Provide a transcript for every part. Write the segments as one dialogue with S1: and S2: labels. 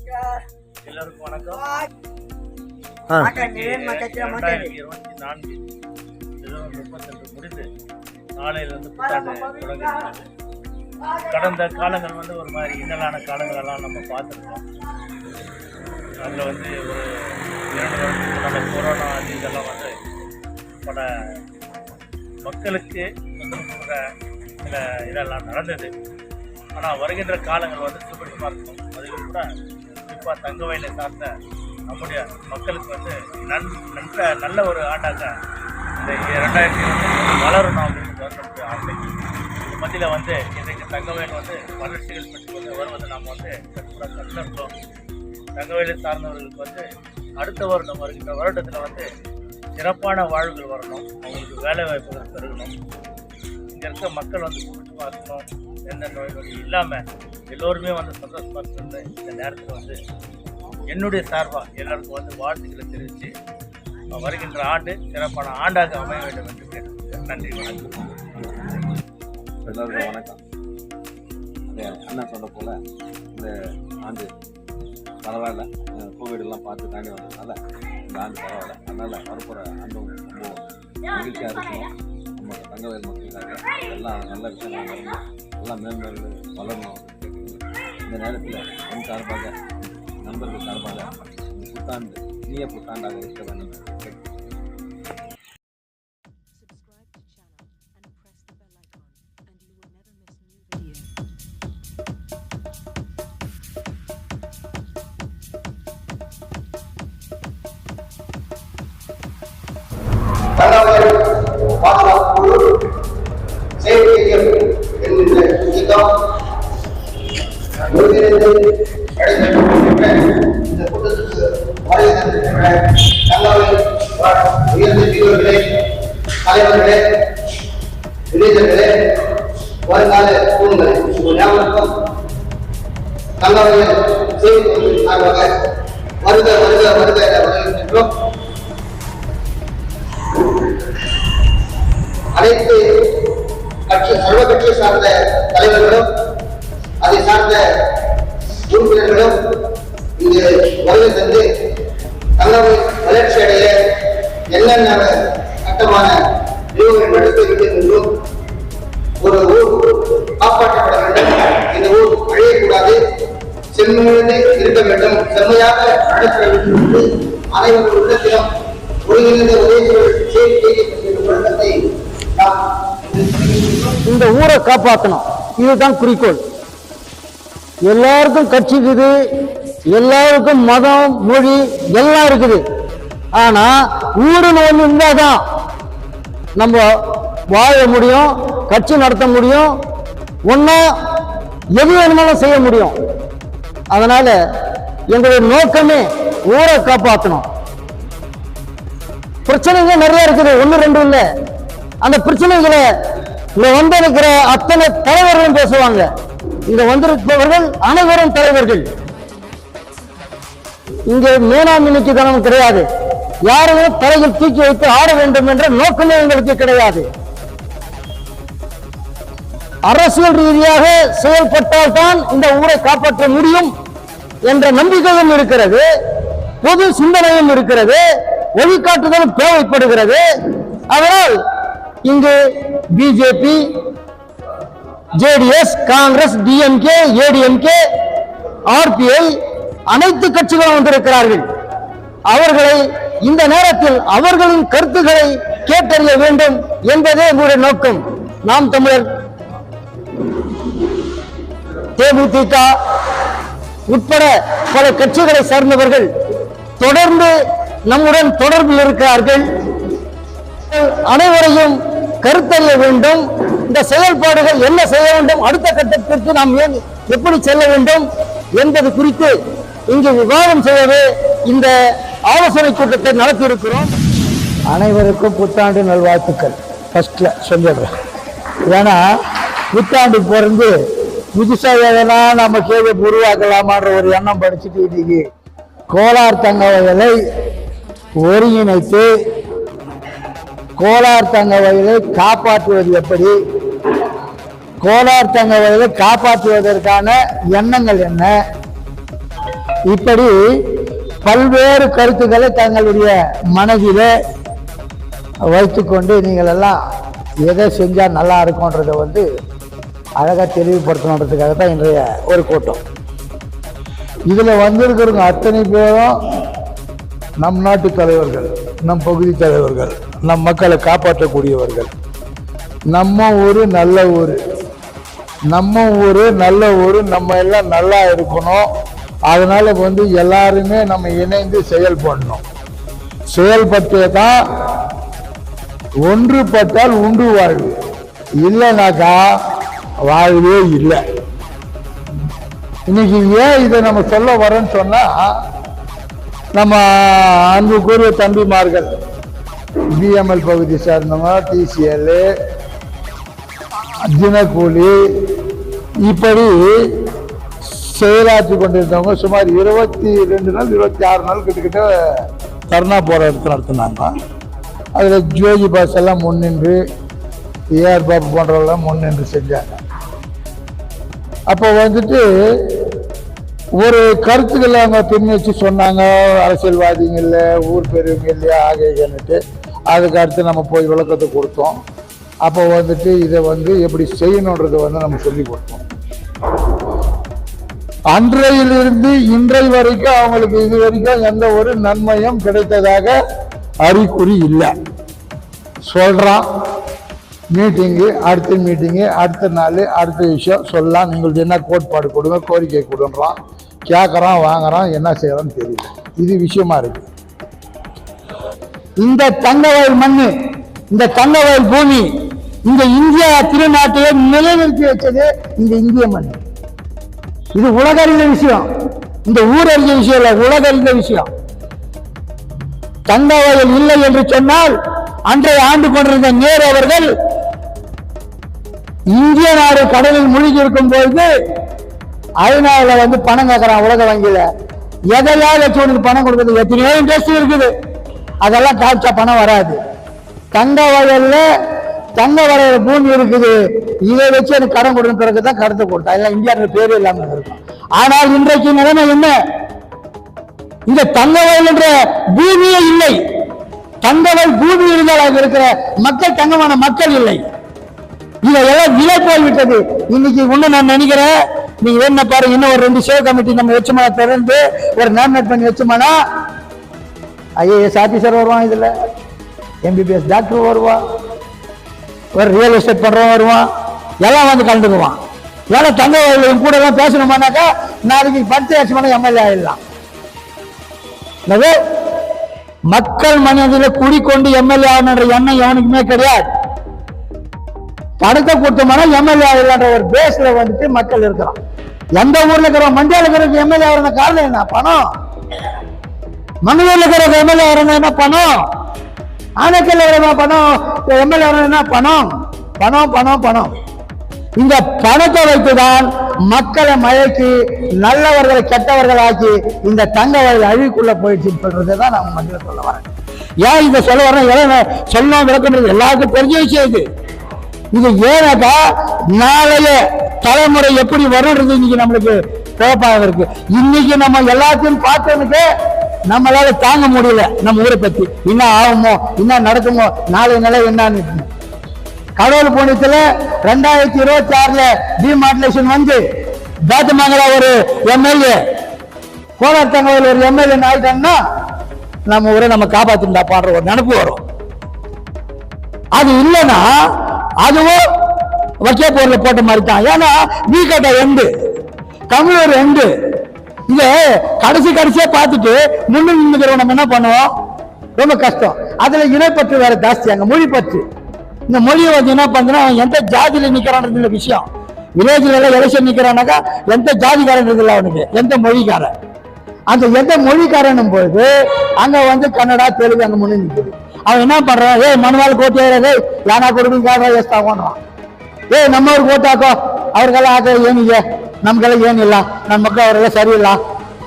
S1: எல்லாருக்கும் வணக்கம். 2024 32 முடிந்து நாளையிலிருந்து புத்தாண்டு தொடங்குகிறது. கடந்த காலங்கள் ஒரு மாதிரி இன்னலான காலங்களெல்லாம் நம்ம பார்த்துருக்கோம். அதில் ஒரு 2 வருஷத்துக்கு கொரோனா இதெல்லாம் பல மக்களுக்கு சில இதெல்லாம் நடந்தது. ஆனால் வருகின்ற காலங்கள் சுபிட்சமாக இருக்கும். அதில் கூட குறிப்பாக தங்கவயலை சார்ந்த நம்முடைய மக்களுக்கு நல்ல ஒரு ஆண்டாக இந்த 2023 வளரணும் அப்படின்னு கவர்மெண்ட் ஆசை. இந்த மத்தியில் இன்றைக்கு தங்கவயல் வளர்ச்சிகள் பெற்று வருவதை நாம் கண்டிருக்கோம். தங்கவயலை சார்ந்தவர்களுக்கு அடுத்த வருடம் வருகின்ற வருடத்தில் சிறப்பான வாழ்வுகள் வரணும், அவங்களுக்கு வேலை வாய்ப்புகள் பெருகணும், இங்கே இருக்க மக்கள் சுபிட்சமாக இருக்கணும், எந்த நோய் நொடி இல்லாமல் எல்லோருமே சந்தோஷமாக இருக்கிற இந்த நேரத்தில் என்னுடைய சார்பாக எல்லாருக்கும் வாழ்த்துக்களை தெரிவித்து வருகின்ற ஆண்டு சிறப்பான ஆண்டாக அமைய வேண்டும் என்று கேட்டுக்கிறேன். நன்றி, வணக்கம்.
S2: எல்லாருக்கும் வணக்கம். அண்ணா சொன்ன போல் இந்த ஆண்டு பரவாயில்ல, கோவிடெல்லாம் பார்த்து தாண்டி வந்ததுனால இந்த ஆண்டு பரவாயில்ல. அதனால் வரப்போகிற ஆண்டும் ரொம்ப மகிழ்ச்சியாக இருக்கணும். நம்ம தங்கவயல் மக்களுக்காக எல்லாம் நல்ல விஷயங்கள் வரணும், எல்லாம் மேன்மேலும் வளரணும். இந்த நேரத்தில் என் சார்பாக நண்பர்கள் சார்பாக இந்த புத்தாண்டு இனிய புத்தாண்டாக இருக்க வேண்டும்.
S3: தலைவர்களே, இளைஞர்களே, வருங்கால தூண்களே, ஞாபகம் தங்கவயல் செய்தி சார்பாக வருக வருக வருக என வரவேற்கின்றோம். அனைத்து சர்வ கட்சியை சார்ந்த தலைவர்களும் அதை சார்ந்த உறுப்பினர்களும் இங்கு வருகை தந்து தங்கவயல் வளர்ச்சி அடைய என்னென்ன கட்டமான நிறுவனம் நடத்த வேண்டும் என்றும், ஒரு ஊர் காப்பாற்றப்பட வேண்டும், இந்த ஊர் அழியக்கூடாது, செம்மையாக இருக்க வேண்டும், செம்மையாக நடத்த வேண்டும் என்று அனைவரும் உள்ளத்திலும் ஒருங்கிணைந்த ஒரே
S4: இந்த ஊரை காப்பாற்றணும். இதுதான் குறிக்கோள். எல்லாருக்கும் கட்சி இருக்குது, எல்லாருக்கும் மதம் மொழி எல்லாம் இருக்குது. ஆனா ஊருன்னு ஒண்ணு இருந்தாதான் நம்ம வாழ முடியும், கட்சி நடத்த முடியும், ஒன்னா எது வேணுமாலும் செய்ய முடியும். அதனால எங்களுடைய நோக்கமே ஊரை காப்பாற்றணும். பிரச்சனைகள் நிறைய இருக்குது, 1 2 இல்லை. அந்த பிரச்சனைகளை இங்க வந்திருக்கிற அத்தனை தலைவர்களும் பேசுவாங்க. இங்க வந்திருப்பவர்கள் அனைவரும் தலைவர்கள். இங்கே மேனாமினிக்கு தனம் கிடையாது. யாரையும் தலையில் தூக்கி வைத்து ஆட வேண்டும் என்ற நோக்கமே எங்களுக்கு கிடையாது. அரசியல் ரீதியாக செயல்பட்டால் தான் இந்த ஊரை காப்பாற்ற முடியும் என்ற நம்பிக்கையும் இருக்கிறது, பொது சிந்தனையும் இருக்கிறது, வழிகாட்டுதலும் தேவைப்படுகிறது. அதனால் இங்கு BJP, JDS, Congress, DMK, ADMK, RBI அனைத்து கட்சிகளும் வந்திருக்கிறார்கள். அவர்களை இந்த நேரத்தில் அவர்களின் கருத்துக்களை கேட்டறிய வேண்டும் என்பதே எங்களுடைய நோக்கம். நாம் தமிழர், தேமுதிக உட்பட பல கட்சிகளை சார்ந்தவர்கள் தொடர்ந்து நம்முடன் தொடர்பில் இருக்கிறார்கள். அனைவரையும் கருத்தறிய வேண்டும். இந்த செயல்பாடுகள் என்ன செய்ய வேண்டும், அடுத்த கட்டத்திற்கு நாம் எப்படி செல்ல வேண்டும் என்பது குறித்து இங்கு விவாதம் செய்யவே இந்த ஆலோசனை கூட்டத்தை நடத்தி இருக்கிறோம். அனைவருக்கும் புத்தாண்டு நல்வாழ்த்துக்கள் ஃபர்ஸ்ட்ல சொல்லிடுறேன். ஏன்னா புத்தாண்டு பிறந்து புதுசா எதனா நம்ம கேள்வி உருவாக்கலாமான்ற ஒரு எண்ணம் படிச்சுட்டு இன்னைக்கு கோலார் தங்கவயலை ஒருங்கிணைத்து கோலார் தங்கவயலை காப்பாற்றுவது எப்படி, கோலார் தங்கவயலை காப்பாற்றுவதற்கான எண்ணங்கள் என்ன, இப்படி பல்வேறு கருத்துக்களை தங்களுடைய மனதிலே வைத்துக்கொண்டு நீங்கள் எல்லாம் எதை செஞ்சால் நல்லா இருக்கும்ன்றதை வந்து அழகாக தெளிவுபடுத்தணுன்றதுக்காக தான் இன்றைய ஒரு கூட்டம். இதில் வந்திருக்கிறவங்க அத்தனை பேரும் நம் நாட்டு தலைவர்கள், நம் பகுதி தலைவர்கள், நம் மக்களை காப்பாற்றக்கூடியவர்கள். நம்ம ஊர் நல்ல ஊர், நம்ம ஊர் நல்ல ஊர், நம்ம எல்லாம் நல்லா இருக்கணும். அதனால வந்து எல்லாருமே நம்ம இணைந்து செயல்படணும். செயல்பட்டே தான் ஒன்றுபட்டால் உண்டு வாழ்வு, இல்லைனாக்கா வாழ்வே இல்லை. இன்னைக்கு ஏன் இதை நம்ம சொல்ல வரோன்னு சொன்னா, நம்ம அன்புக்குரிய தம்பிமார்கள் பிஎம்எல் பகுதி சார்ந்தவங்க, டிசிஎல், தினக்கூலி இப்படி செயலாற்றி கொண்டிருந்தவங்க சுமார் 22 நாள் 26 நாள் கிட்டத்தட்ட தர்ணா போராட்டத்தை நடத்தினாங்க. அதில் ஜோஜி பாஸ் எல்லாம் முன்னின்று, ஏஆர் பாபு போன்றவெல்லாம் முன்னின்று செஞ்சாங்க. அப்போ வந்துட்டு ஒரு கருத்துக்களை அவங்க பின் வச்சு சொன்னாங்க, அரசியல்வாதிங்க இல்லை, ஊர் பெரியவங்க இல்லையா ஆகியன்னுட்டு. அதுக்கு அடுத்து நம்ம போய் விளக்கத்தை கொடுத்தோம். அப்போ வந்துட்டு இதை வந்து எப்படி செய்யணுன்றதை வந்து நம்ம சொல்லி கொடுத்தோம். அன்றையிலிருந்து இன்றை வரைக்கும் அவங்களுக்கு இது வரைக்கும் எந்த ஒரு நன்மையும் கிடைத்ததாக அறிகுறி இல்லை. சொல்றான் மீட்டிங்கு, அடுத்த மீட்டிங்கு, அடுத்த நாள் அடுத்த விஷயம் சொல்லலாம். நீங்களுக்கு என்ன கோட்பாடு கொடுங்க, கோரிக்கை கொடுன்றான். கேட்குறான், வாங்குறான், என்ன செய்யறான்னு தெரியல. இது விஷயமா இருக்கு. இந்த தங்கவயல் மண்ணு, இந்த தங்கவயல் பூமி, இந்த இந்தியா திருநாட்டையே நிலைநிறுத்தி வச்சது இந்த இந்திய மண். இது உலகறிந்த விஷயம், இந்த ஊரறிந்த விஷயம் இல்ல, உலகறிந்த விஷயம். தங்கவயல் இல்லை என்று சொன்னால் அன்றைய ஆண்டு கொண்டிருந்த நேரு அவர்கள் இந்திய நாடு கடலில் மூழ்கி இருக்கும் போது ஐநாவில வந்து பணம் கேட்கறான். உலக வங்கியில எதையாவது வச்சு உனக்கு பணம் கொடுக்குறது எத்தனையோ இன்ட்ரெஸ்ட் இருக்குது, அதெல்லாம் காய்ச்சா பணம் வராது. தங்க வரையில பூமி இருக்குது, இதை வச்சு எனக்கு கடன் கொடுத்த பிறகுதான் கடத்தை கொடுத்தா, எல்லாம் இந்தியா பேரு இல்லாம இருக்கும். ஆனால் இன்றைக்கு நிலைமை என்ன? இந்த தங்கவயல் என்ற பூமியே இல்லை. தங்கவயல் பூமி இருந்தால் அங்க இருக்கிற மக்கள் தங்கமான மக்கள் இல்லை. இதெல்லாம் விலை போய்விட்டது. இன்னைக்கு ஒண்ணு நான் நினைக்கிறேன், நீங்க என்ன பாருங்க, இன்னும் ஒரு 2 சேவ் கமிட்டி நம்ம வச்சோம்னா, திறந்து ஒரு நாமினேட் பண்ணி வச்சோம்னா, ஐஏஎஸ் ஆபீசர் வருவான், இதுல எம்பிபிஎஸ் டாக்டர் வருவான், ஒரு ரியல் எஸ்டேட் பண்றவன் வருவான், எல்லாம் வந்து கலந்துக்குவான். ஏன்னா தங்க வயல் கூட எல்லாம் பேசணுமானாக்கா நாளைக்கு 10 லட்சம் எம்எல்ஏ ஆயிடலாம். மக்கள் மனதில் குடிக்கொண்டு எம்எல்ஏ ஆகணுன்ற எண்ணம் எவனுக்குமே கிடையாது. படத்தை கொடுத்தோம்னா எம்எல்ஏ ஆகலான்ற ஒரு பேஸ்ல வந்துட்டு மக்கள் இருக்கிறான். எந்த ஊர்ல இருக்கிற மண்டியால இருக்கிற எம்எல்ஏ ஆகிற காரணம் என்ன? பணம். மங்களூர்ல இருக்கிற எம்எல்ஏ ஆகிறதா என்ன? பணம். ஆனைக்கல்ல இருக்கிற பணம் எம்எல்ஏ ஆகிறது என்ன? பணம் பணம் பணம் பணம். இந்த பணத்தை வைத்துதான் மக்களை மயக்கி நல்லவர்களை கெட்டவர்கள் ஆக்கி இந்த தங்க வயல் அழிவுக்குள்ள போயிடுச்சு சொல்றதுதான் நம்ம மத்தியில் சொல்ல வரேன். ஏன் இதை சொல்ல வரேன், சொல்லணும் விளக்கம் எல்லாருக்கும் தெரிஞ்ச விஷயம் இது. இது ஏனாக்கா நாளைய தலைமுறை எப்படி வரும்ன்றது இன்னைக்கு நம்மளுக்கு குழப்பமாக இருக்கு. இன்னைக்கு நம்ம எல்லாத்தையும் பார்த்ததுக்கு நம்மளால தாங்க முடியல. நம்ம ஊரை பத்தி என்ன ஆகுமோ, என்ன நடக்குமோ, நாளைய நிலை என்னன்னு. கடவுள் புண்ணியத்துல 2026 டிமாடுலேஷன் வந்து பேத்தமங்கலா ஒரு எம்எல்ஏ, கோலார் தங்கவயல் ஒரு எம்எல்ஏ ஆயிட்டாங்கன்னா நம்ம ஊரை நம்ம காப்பாத்திருந்தா பாடுற ஒரு நினைப்பு வரும். அது இல்லைன்னா அதுவும் வக்கியப்பூர்ல போட்ட மாதிரி தான். ஏன்னா வீக்கட்ட எண்டு, தமிழர் எண்டு. இத கடைசியா பார்த்துட்டு முன்னுக்கு நம்ம என்ன பண்ணுவோம், ரொம்ப கஷ்டம். அதுல இணைப்பற்று வேற ஜாஸ்தி, அங்க மொழி பற்று. இந்த மொழியை வந்து என்ன பண்ணுன்னா எந்த ஜாதியில நிக்கிறான்றது விஷயம். வில்லேஜ்ல எல்லாம் எலெக்ஷன் நிக்கிறானாக்கா எந்த ஜாதிக்காரன் இல்லை அவனுக்கு, எந்த மொழிக்காரன். அந்த எந்த மொழிக்காரனும் போது அங்க வந்து கன்னடா தெலுங்கு அங்க முன்னே நிற்குது. அவன் என்ன பண்றான், மனுவால் கோட்டு யானா கொடுக்கும் எஸ்தாகோன்றான். நம்ம ஒரு கோட்டாக்கோ அவருக்கெல்லாம் ஆக்க ஏனிங்க, நமக்கெல்லாம் ஏன் இல்ல, நம்ம மக்கள் அவரெல்லாம் சரியில்லை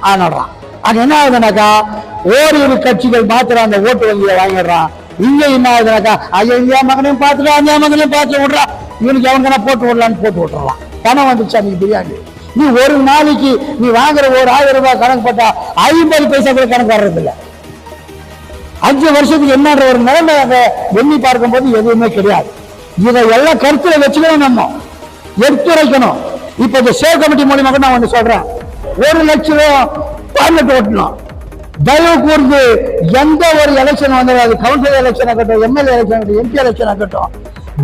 S4: ஆனாடுறான். அங்க என்ன ஆகுதுனாக்கா ஓரிரு கட்சிகள் மாத்திரம் அந்த ஓட்டு வங்கியை வாங்கிடுறான். இங்க என்ன ஆகுதுனாக்கா ஐயா இந்தியா மகனையும் பார்த்துட்டு அந்த மகனையும் பார்த்து விடுறான். இவனுக்கு எவனுக்கு போட்டு விடலான்னு போட்டு விட்டுறான். பணம் வந்துச்சு அன்னைக்கு பிரியாணி. நீ ஒரு நாளைக்கு நீ வாங்குற ஒரு 1000 ரூபாய் கணக்கு போட்டா 50 பைசா கூட கணக்கு வர்றதில்லை. 5 வருஷத்துக்கு என்னன்ற ஒரு நிலைமை எண்ணி பார்க்கும் போது எதுவுமே கிடையாது. இதை எல்லாம் கருத்துல வச்சுக்கணும், நம்ம எடுத்துரைக்கணும். இப்ப இந்த சேவ் கமிட்டி மூலியமாக நான் ஒண்ணு சொல்றேன், 1 லட்சம் பார்லிமெண்ட் ஓட்டணும். தயவு கூர்ந்து எந்த ஒரு எலெக்ஷன் வந்தாலும், அது கவுன்சிலர் எலெக்ஷன் ஆகட்டும், எம்எல்ஏ எலெக்ஷன் ஆகட்டும், எம்பி எலெக்ஷன் ஆகட்டும்,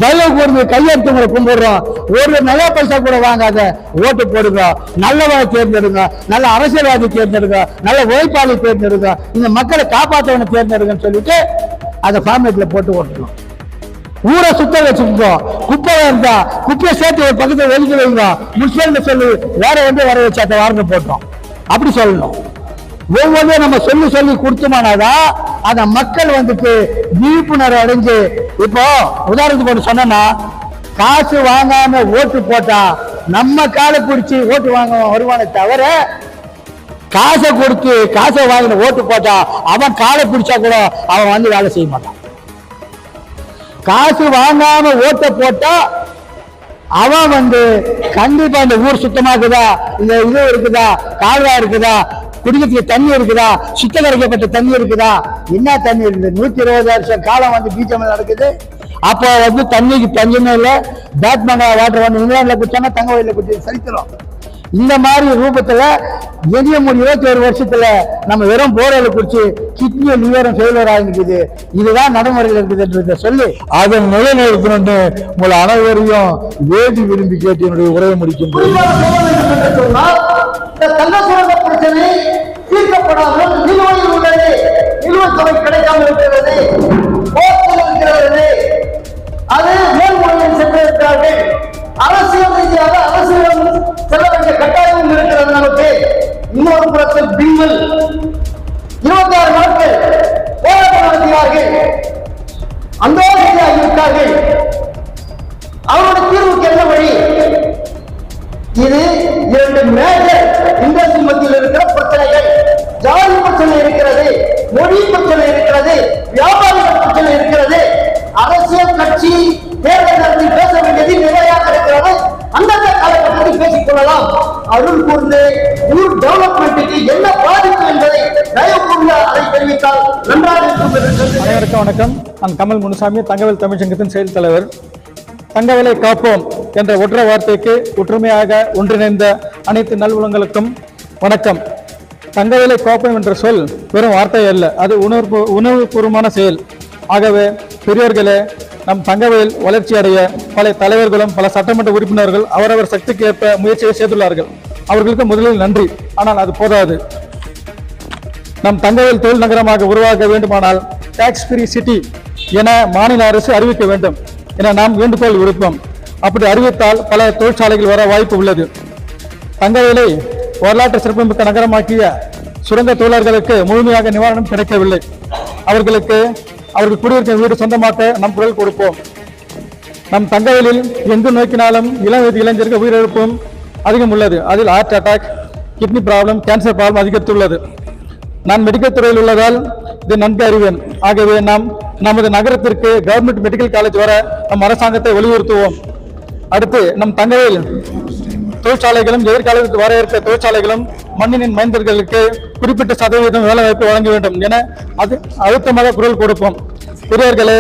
S4: தயவு கூர்ந்து கையெழுத்துங்களை கும்பிடுறோம். ஒரு நல்ல பைசா கூட வாங்காத ஓட்டு போடுங்க, நல்லவரை தேர்ந்தெடுங்க, நல்ல அரசியல்வாதி தேர்ந்தெடுங்க, நல்ல உழைப்பாளி தேர்ந்தெடுங்க, இந்த மக்களை காப்பாற்றவனை தேர்ந்தெடுங்கன்னு சொல்லிட்டு அதை ஃபார்மேட்ல போட்டு ஓட்டணும். ஊரை சுத்த வச்சுக்கோ, குப்பை இருந்தா குப்பையை சேர்த்து ஒரு பக்கத்தில் ஒதுக்கி வைங்க, முஸ்லீம் சொல்லி வேற வர வச்சு அந்த வாரத்தை போட்டோம் அப்படி சொல்லணும். ஒவ்வொன்றையும் நம்ம சொல்லி கொடுத்தோமானாதான் அந்த மக்கள் வந்துட்டு விழிப்புணர்வு அடைஞ்சு, இப்போ உதாரணத்துக்கு ஒன்று சொன்னா, காசு வாங்காம ஓட்டு போட்டா நம்ம காலை பிடிச்சி ஓட்டு வாங்க வருவானே தவிர, காசை கொடுத்து காசை வாங்கின ஓட்டு போட்டா அவன் காலை பிடிச்சா கூட அவன் வந்து வேலை செய்ய மாட்டான். காசு வாங்காம ஓட்ட போட்டா அவன் வந்து கண்டிப்பா இந்த ஊர் சுத்தமாக்குதா, இந்த இது இருக்குதா, கால்வா இருக்குதா, குடிக்கிறதுக்கு தண்ணி இருக்குதா, சுத்தகரிக்கப்பட்ட தண்ணி இருக்குதா, என்ன தண்ணி இருக்குது? 120 வருஷம் காலம் வந்து பிஜேபி நடக்குது. அப்போ வந்து தண்ணிக்கு பஞ்சமே இல்லை. பேட்மேன் வாட்டர் வந்து இங்கிலாந்துல குடிச்சாங்க, தங்க வயலில் குடிச்சு சரித்திரம். இந்த மாதிரி ரூபத்துல எதிய முடியும் 21 வருஷத்துல நம்ம வெறும் போரையில குடிச்சு கிட்னி லிவரும் ஃபெயிலியர் ஆகிருக்குது. இதுதான் நடைமுறையில் இருக்குதுன்றத சொல்லி அதை நிலைநிறுத்தணும்னு உங்களை அனைவரையும் வேதி விரும்பி கேட்டு என்னுடைய உரையை முடிக்கின்றேன்.
S3: பிரச்சனை தீர்க்கப்படாமல் நிலுவையில் உள்ளது, நிலுவைத் தொகை கிடைக்காமல் இருக்கிறது, இருக்கிறது, அது மேல்முறையில் சென்றிருக்கிறார்கள். அரசியல் ரீதியாக அரசியல் செல்ல வேண்டிய கட்டாயம் இருக்கிறது நமக்கு. இன்னொரு புறத்தில் பில்லில் 26 நாட்கள் போராட்டம் நடத்தினார்கள், அந்த விட்டார்கள். அவருடைய தீர்வுக்கு என்ன வழி? இது 2 மேஜர் இண்டஸ்ட்ரி மத்தியில் இருக்கிற பிரச்சனைகள். ஜாதி பிரச்சனை இருக்கிறது, மொழி பிரச்சனை இருக்கிறது, வியாபாரிகள் பிரச்சனை இருக்கிறது. அரசியல் கட்சி தேர்தல் நடத்தி பேச வேண்டியது நிறையாக இருக்கிறது. அந்தந்த காலகட்டத்தில் பேசிக் கொள்ளலாம். அருள் கூர்ந்து ஊர் டெவலப்மெண்ட்டுக்கு என்ன பாதிப்பு என்பதை தயவு கூர்ந்து அதை தெரிவித்தால் நன்றாக இருக்கும் என்று.
S5: அனைவருக்கும் வணக்கம். நான் கமல் முனுசாமி, தங்கவேல் தமிழ்ச்சங்கத்தின் செயல் தலைவர். தங்கவேலை காப்போம் என்ற ஒற்றை வார்த்தைக்கு ஒற்றுமையாக ஒன்றிணைந்த அனைத்து நல்வுலங்களுக்கும் வணக்கம். தங்கவேலை காப்போம் என்ற சொல் வெறும் வார்த்தை அல்ல, அது உணர்வுபூர்வமான செயல். ஆகவே பெரியோர்களே, நம் தங்கவேல் வளர்ச்சி அடைய பல தலைவர்களும் பல சட்டமன்ற உறுப்பினர்கள் அவரவர் சக்திக்கு ஏற்ப முயற்சியை செய்துள்ளார்கள். அவர்களுக்கு முதலில் நன்றி. ஆனால் அது போதாது. நம் தங்கவேல் தொழில் நகரமாக உருவாக்க வேண்டுமானால் டாக்ஸ் ஃப்ரீ சிட்டி என மாநில அரசு அறிவிக்க வேண்டும் என நாம் வேண்டுகோள் விருப்பம். அப்படி அறிவித்தால் பல தொழிற்சாலைகள் வர வாய்ப்பு உள்ளது. தங்கவேலை வரலாற்று சிறப்புமிக்க நகரமாக்கிய சுரங்க தொழிலாளர்களுக்கு முழுமையாக நிவாரணம் கிடைக்கவில்லை. அவர்கள் குடியிருக்கும் வீடு சொந்தமாக்க நம் குரல் கொடுப்போம். நம் தங்கவேலில் எங்கு நோக்கினாலும் இளைஞருக்கு உயிரிழப்பும் அதிகம் உள்ளது. அதில் heart attack, kidney problem, cancer problem அதிகரித்துள்ளது. நான் மெடிக்கல் துறையில் உள்ளதால் இதை நன்கு அறிவேன். ஆகவே நாம் நமது நகரத்திற்கு கவர்மெண்ட் மெடிக்கல் காலேஜ் வர நம் அரசாங்கத்தை வலியுறுத்துவோம். அடுத்து நம் தங்கவேல் தொழிற்சாலைகளும் எதிர்காலத்தில் வர இருக்க தொழிற்சாலைகளும் மண்ணின் மைந்தர்களுக்கு குறிப்பிட்ட சதவீதம் வேலைவாய்ப்பு வழங்க வேண்டும் என அழுத்தமாக குரல் கொடுப்போம். பெரியவர்களே,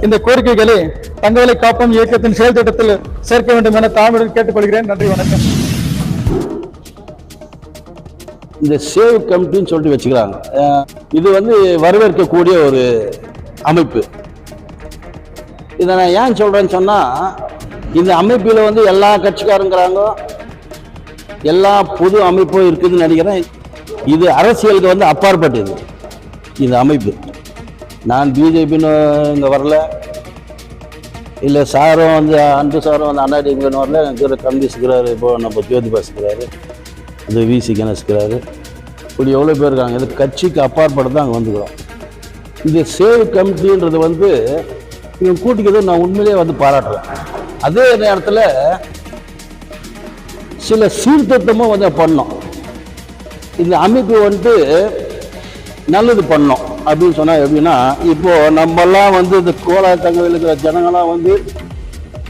S5: இந்த கோரிக்கைகளை தங்கவேலை காப்போம் இயக்கத்தின் செயல் திட்டத்தில் சேர்க்க வேண்டும் என தாழ்மையுடன் கேட்டுக்கொள்கிறேன். நன்றி, வணக்கம்.
S6: இந்த சேவ் கமிட்டின்னு சொல்லிட்டு வச்சுக்கிறாங்க. இது வந்து வரவேற்கக்கூடிய ஒரு அமைப்பு. இதை நான் ஏன் சொல்றேன்னு சொன்னா, இந்த அமைப்பில் வந்து எல்லா கட்சிக்காரங்கிறாங்க, எல்லா பொது அமைப்பும் இருக்குதுன்னு நினைக்கிறேன். இது அரசியலுக்கு வந்து அப்பாற்பட்டது இந்த அமைப்பு. நான் பிஜேபின்னு இங்கே வரல, இல்லை சாரும் வந்து அன்பு சாரும் வந்து அண்ணாடிங்கன்னு வரல. எனக்கு கம்யூனிஸ்ட்கிறாரு, இப்போ நம்ம ஜோதி பாஸ்கிறாரு, அது விசி கணேஷ்கிறாரு, இப்படி எவ்வளோ பேர் இருக்காங்க. இது கட்சிக்கு அப்பாற்பட்டு தான் அங்கே வந்துக்கிறோம். இந்த சேவ் கமிட்டின்றது வந்து இவங்க கூட்டிக்கிறது நான் உண்மையிலேயே வந்து பாராட்டுறேன். அதே நேரத்தில் சில சீர்திருத்தமும் வந்து பண்ணோம். இந்த அமைப்பு வந்து நல்லது பண்ணோம் அப்படின்னு சொன்னால் எப்படின்னா, இப்போது நம்மெல்லாம் வந்து இந்த கோலார் தங்கவேல் இருக்கிற ஜனங்களாம் வந்து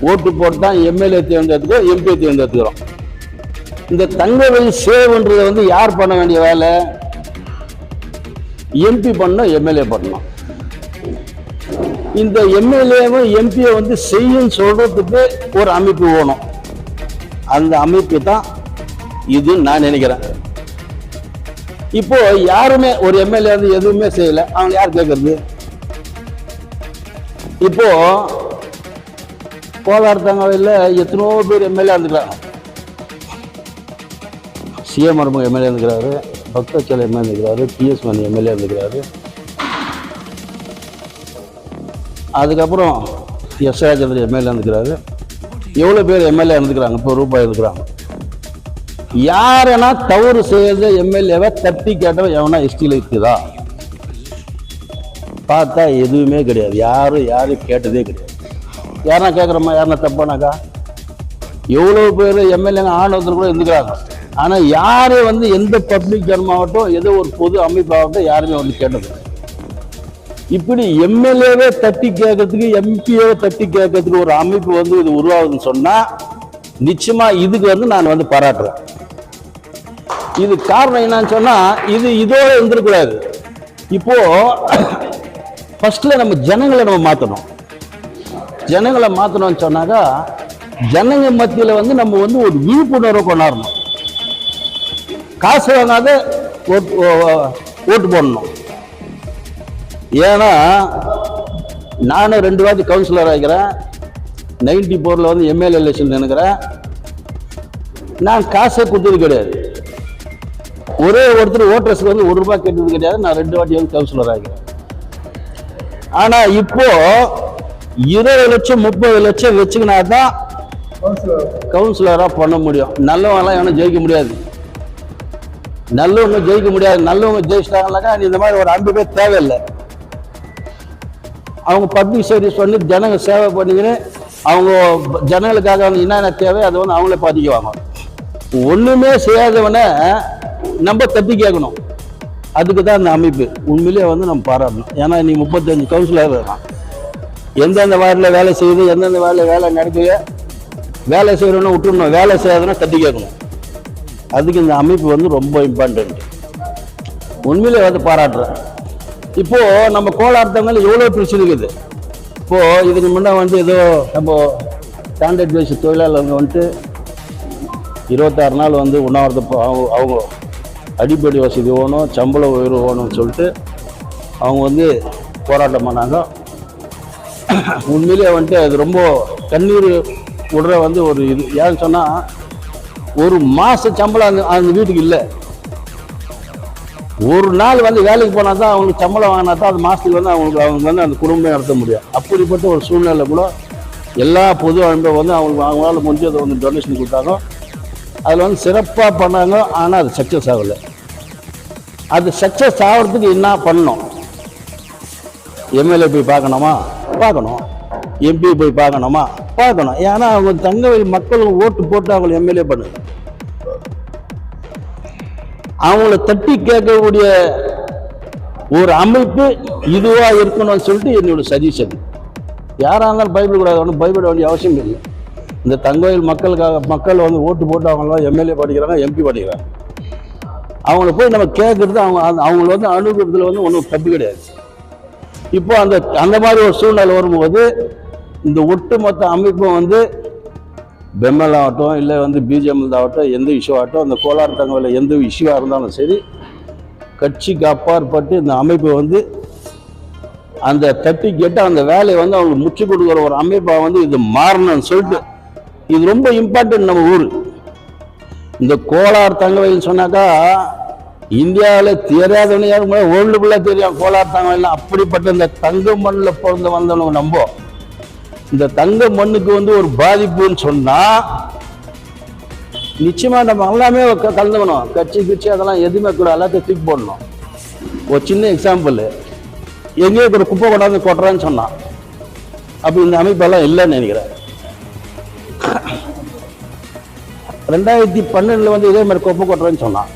S6: ஓட்டு போட்டு தான் எம்எல்ஏ தேர்ந்தெடுத்துக்கிறோம், எம்பி தேர்ந்தெடுத்துக்கிறோம். இந்த தங்கவெளி சேவ்ன்றதை வந்து யார் பண்ண வேண்டிய வேலை? எம்பி பண்ணணும், எம்எல்ஏ பண்ணணும். இந்த எம்எல்ஏவும் எம்பியை வந்து செய்யும் சொல்றதுக்கு ஒரு அமைப்பு வேணும். அந்த அமைப்பு தான் இது நான் நினைக்கிறேன். இப்போ யாருமே ஒரு எம்எல்ஏ வந்து எதுவுமே செய்யல, அவங்க யார் கேட்கறது? இப்போ கோலார் தங்கவையில் எத்தனோ பேர் எம்எல்ஏ இருந்துக்கிறாங்க. சிஎம் மருமக எம்எல்ஏ இருந்துக்கிறாரு, பக்தச்சல எம்எல்ஏ இருந்துக்கிறாரு, பிஎஸ் மணி எம்எல்ஏ இருந்துக்கிறாரு. அதுக்கப்புறம் எஸ் ராஜேந்திரன் எம்எல்ஏ இருந்துக்கிறாரு. எவ்வளோ பேர் எம்எல்ஏ இருந்துக்கிறாங்க, இப்போ ரூபாய் இருக்கிறாங்க. யாரென்னா தவறு செய்யறது எம்எல்ஏவை தட்டி கேட்டவன் எவனா ஹிஸ்டரியில் இருக்குதா? பார்த்தா எதுவுமே கிடையாது. யாரும் கேட்டதே கிடையாது. யாருன்னா கேட்குறோமா? யாருன்னா தப்பானாக்கா? எவ்வளோ பேர் எம்எல்ஏங்க ஆணவத்தில் கூட இருந்துக்கிறாங்க. ஆனால் யாரும் வந்து எந்த பப்ளிக் ஜனமாகட்டும், ஏதோ ஒரு பொது அமைப்பாகட்டும் யாருமே வந்து கேட்டது. இப்படி எம்எல்ஏவே தட்டி கேட்கறதுக்கு, எம்பிஏவை தட்டி கேட்கறதுக்கு ஒரு அமைப்பு வந்து இது உருவாகுதுன்னு சொன்னால் நிச்சயமா இதுக்கு வந்து நான் வந்து பாராட்டுறேன். இது காரணம் என்னன்னு சொன்னால், இது இதோட இருந்துருக்கூடாது. இப்போ ஃபர்ஸ்ட்ல நம்ம ஜனங்களை மாற்றணும். ஜனங்களை மாற்றணும்னு சொன்னாக்கா ஜனங்க மத்தியில் வந்து நம்ம வந்து ஒரு விழிப்புணர்வை கொண்டாடணும். காசு வாங்காத ஓட்டு போடணும். ஏன்னா நானும் 2 வாட்டி கவுன்சிலர் ஆகிறேன். 94 வந்து எம்எல்ஏ எலெக்ஷன் நினைக்கிறேன். நான் காசை கொடுத்தது கிடையாது. ஒரே ஒருத்தர் ஓட்டர்ஸ்க்கு வந்து 1 ரூபாய் கேட்டது கிடையாது. நான் 2 வாட்டி வந்து கவுன்சிலர் ஆகிறேன். ஆனா இப்போ 20 லட்சம் 30 லட்சம் வச்சுக்கினா தான் கவுன்சிலரா பண்ண முடியும். நல்லவங்களாம் எவனும் ஜெயிக்க முடியாது. நல்லவங்க ஜெயிக்க முடியாது. நல்லவங்க ஜெயிச்சிட்டாங்கனாக்கா இந்த மாதிரி ஒரு அமைப்பே தேவையில்லை. அவங்க பப்ளிக் சர்வீஸ் பண்ணி ஜனங்க சேவை பண்ணிக்கின்னு அவங்க ஜனங்களுக்காக என்னென்ன தேவை அதை வந்து அவங்களே பாதிக்குவாங்க. ஒண்ணுமே செய்யாதவனை நம்ம தட்டி கேட்கணும். அதுக்கு தான் அந்த அமைப்பு உண்மையிலேயே வந்து நம்ம பாராட்டணும். ஏன்னா நீ 35 கவுன்சிலர் இருக்கான். எந்தெந்த வார்டில் வேலை செய்யுது, எந்தெந்த வார்டில் வேலை நடக்குது, வேலை செய்யணும்னு விட்டுடணும். வேலை செய்யாதுன்னா தட்டி கேட்கணும். அதுக்கு இந்த அமைப்பு வந்து ரொம்ப இம்பார்ட்டன்ட். உண்மையிலே வந்து பாராட்டுறேன். இப்போ நம்ம கோலார்த்தங்கள் எவ்வளோ பிரச்சனை இருக்குது. இப்போ இதுக்கு முன்னே வந்து ஏதோ நம்ம ஸ்டாண்டர்ட் பேஸ் தொழிலாளர்கள் வந்துட்டு 26 நாள் வந்து உண்ணாவிரதம் அவங்க அடிப்படை வசதி வேணும், சம்பள உயர்வு வேணும்னு சொல்லிட்டு அவங்க வந்து போராட்டம் பண்ணாங்க. உண்மையிலே வந்துட்டு அது ரொம்ப கண்ணீர் விடுற வந்து ஒரு இது. ஏன்னு சொன்னால் ஒரு மாத சம்பளம் அந்த வீட்டுக்கு இல்லை. ஒரு நாள் வந்து வேலைக்கு போனால் தான் அவங்களுக்கு சம்பளம் வாங்கினா தான் அது மாதத்துக்கு வந்து அவங்க வந்து அந்த குடும்பம் நடத்த முடியும். அப்படிப்பட்ட ஒரு சூழ்நிலை கூட எல்லா பொது அமைப்பும் வந்து அவங்களால முடிஞ்சதை வந்து டொனேஷன் கொடுத்தாங்க. அதில் வந்து சிறப்பாக பண்ணாங்க. ஆனால் அது சக்ஸஸ் ஆகலை. அது சக்ஸஸ் ஆகிறதுக்கு என்ன பண்ணணும்? எம்எல்ஏ போய் பார்க்கணுமா? பார்க்கணும். எம்பி போய் பார்க்கணுமா? பார்க்கணும். ஏன்னா அவங்க தங்கவேல் மக்கள் ஓட்டு போட்டு அவங்களை எம்எல்ஏ பண்ணு. அவங்கள தட்டி கேட்கக்கூடிய ஒரு அமைப்பு இதுவா இருக்கணும்னு சொல்லிட்டு என்னோட சஜஷன். யாராக இருந்தாலும் பயப்படக்கூடாது. ஒன்றும் பயப்பட வேண்டிய அவசியம் இல்லை. இந்த தங்கவேல் மக்கள் வந்து ஓட்டு போட்டு அவங்களாம் எம்எல்ஏ படிக்கிறாங்க, எம்பி படிக்கிறாங்க. அவங்கள போய் நம்ம கேட்கறது அவங்கள வந்து அணுகிறதுல வந்து ஒன்றும் தப்பு கிடையாது. இப்போ அந்த மாதிரி ஒரு சூழ்நிலை வரும்போது இந்த ஒட்டுமொத்த அமைப்பும் வந்து பெம்எல் ஆகட்டும், இல்லை வந்து பிஜேஎம்எல் ஆகட்டும், எந்த இஷ்யூ ஆகட்டும், அந்த கோலார் தங்கவேலில் எந்த இஷ்யூவாக இருந்தாலும் சரி, கட்சிக்கு அப்பாற்பட்டு இந்த அமைப்பு வந்து அந்த தட்டி கேட்டு அந்த வேலையை வந்து அவங்களுக்கு முச்சு கொடுக்குற ஒரு அமைப்பாக வந்து இது மாறணும்னு சொல்லிட்டு இது ரொம்ப இம்பார்ட்டன்ட். நம்ம ஊர் இந்த கோலார் தங்கவேல் சொன்னாக்கா இந்தியாவில் தெரியாதவனே யாரும் வேர்ல்டு ஃபுல்லாக தெரியும் கோலார் தங்கவேல். அப்படிப்பட்ட இந்த தங்க மண்ணில் பிறந்து வந்தவங்க நம்ம இந்த தங்க மண்ணுக்கு வந்து ஒரு பாதிப்புன்னு சொன்னா நிச்சயமா நம்ம எல்லாமே கலந்துக்கணும். கட்சி அதெல்லாம் எதுவுமே கூட எல்லாத்தையும் தூக்கி போடணும். ஒரு சின்ன எக்ஸாம்பிள், எங்கேயோ ஒரு குப்பை கொண்டாந்து கொட்டுறான்னு சொன்னான். அப்போ இந்த அமைப்பெல்லாம் இல்லைன்னு நினைக்கிறேன். 2012 வந்து இதே மாதிரி குப்பை கொட்டுறேன்னு சொன்னான்.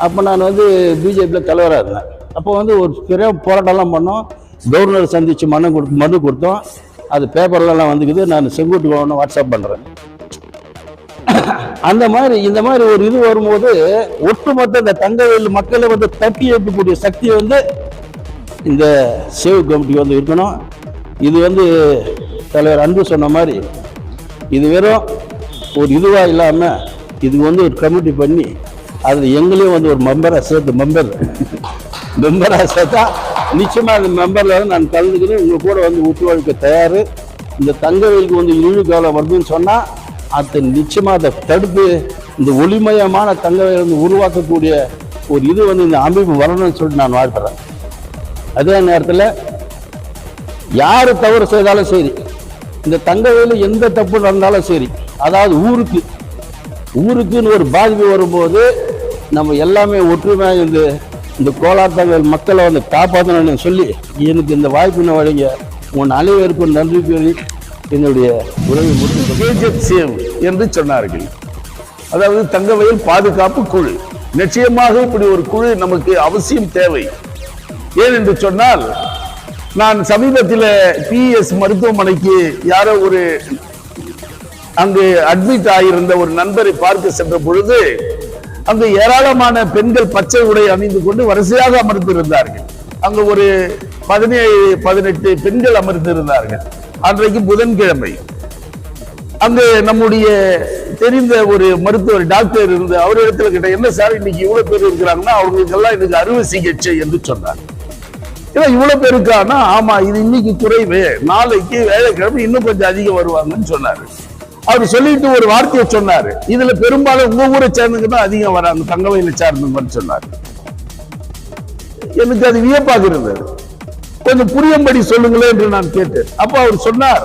S6: அப்போ நான் வந்து பிஜேபியில் தலைவராக இருந்தேன். அப்போ வந்து ஒரு பெரிய போராட்டம்லாம் பண்ணோம். கவர்னர் சந்தித்து மனு கொடுத்தோம். அது பேப்பர்லாம் வந்துக்குது. நான் செங்கோட்டுக்கு ஒன்று வாட்ஸ்அப் பண்ணுறேன். அந்த மாதிரி இந்த மாதிரி ஒரு இது வரும்போது ஒட்டுமொத்த இந்த தங்கவேல் மக்களை வந்து தட்டி எழுப்பக்கூடிய சக்தி வந்து இந்த சேவ் கமிட்டி வந்து இருக்கணும். இது வந்து தலைவர் அன்பு சொன்ன மாதிரி இது வெறும் ஒரு இதுவாக இல்லாமல் இதுக்கு வந்து ஒரு கமிட்டி பண்ணி அதில் எங்களையும் வந்து ஒரு மெம்பராக சேர்த்து மெம்பராக சேர்த்தா நிச்சயமாக அந்த மெம்பரில் வந்து நான் கலந்துக்கிறேன். உங்கள் கூட வந்து ஒத்துழைக்க தயார். இந்த தங்கவேலுக்கு வந்து இழிவு காலம் வருதுன்னு சொன்னால் அதை நிச்சயமாக அதை தடுத்து இந்த ஒளிமயமான தங்கவேல் வந்து உருவாக்கக்கூடிய ஒரு இது வந்து இந்த அமைப்பு வரணும்னு சொல்லிட்டு நான் வாழ்த்துறேன். அதே நேரத்தில் யார் தவறு செய்தாலும் சரி, இந்த தங்கவேலு எந்த தப்பு நடந்தாலும் சரி, அதாவது ஊருக்குன்னு ஒரு பாதிப்பு வரும்போது நம்ம எல்லாமே ஒற்றுமையாக இந்த கோலார் தங்கவேல் மக்களை வந்து காப்பாற்றணும்னு சொல்லி எனக்கு இந்த வாய்ப்பினை வழங்க உன் அனைவருக்கும் நன்றி கூறி என்னுடைய உறவை முடித்து
S7: என்று சொன்னார்கள். அதாவது தங்கவேல் பாதுகாப்பு குழு. நிச்சயமாக இப்படி ஒரு குழு நமக்கு அவசியம் தேவை. ஏன் என்று சொன்னால், நான் சமீபத்தில் PS மருத்துவமனைக்கு யாரோ ஒரு அங்கு அட்மிட் ஆகியிருந்த ஒரு நண்பரை பார்க்க சென்ற பொழுது அங்கு ஏராளமான பெண்கள் பச்சை உடை அணிந்து கொண்டு வரிசையாக அமர்ந்திருந்தார்கள். அங்கு ஒரு 17-18 பெண்கள் அமர்ந்திருந்தார்கள். அன்றைக்கு புதன்கிழமை. அங்கு நம்முடைய தெரிந்த ஒரு மருத்துவர் டாக்டர் இருந்து அவரிடத்துல கிட்ட, என்ன சார் இன்னைக்கு இவ்வளவு பேர் இருக்கிறாங்கன்னா அவங்களுக்கெல்லாம் இன்னைக்கு அறுவை சிகிச்சை என்று சொன்னார். ஏன்னா இவ்வளவு பேருக்கானா, ஆமா இது இன்னைக்கு குறைவு, நாளைக்கு வேலைக்கிழமை இன்னும் கொஞ்சம் அதிகம் வருவாங்கன்னு சொன்னாரு. அவர் சொல்லிட்டு ஒரு வார்த்தையை சொன்னாரு, இதுல பெரும்பாலும் உங்க ஊரை சேர்ந்துக்கு தான் அதிகம் வராங்க, தங்கவேலை சார்ந்தவங்கன்னு சொன்னார். எனக்கு அது வியப்பாக இருந்தது. கொஞ்சம் புரியும்படி சொல்லுங்களேன் என்று நான் கேட்டேன். அப்ப அவர் சொன்னார்,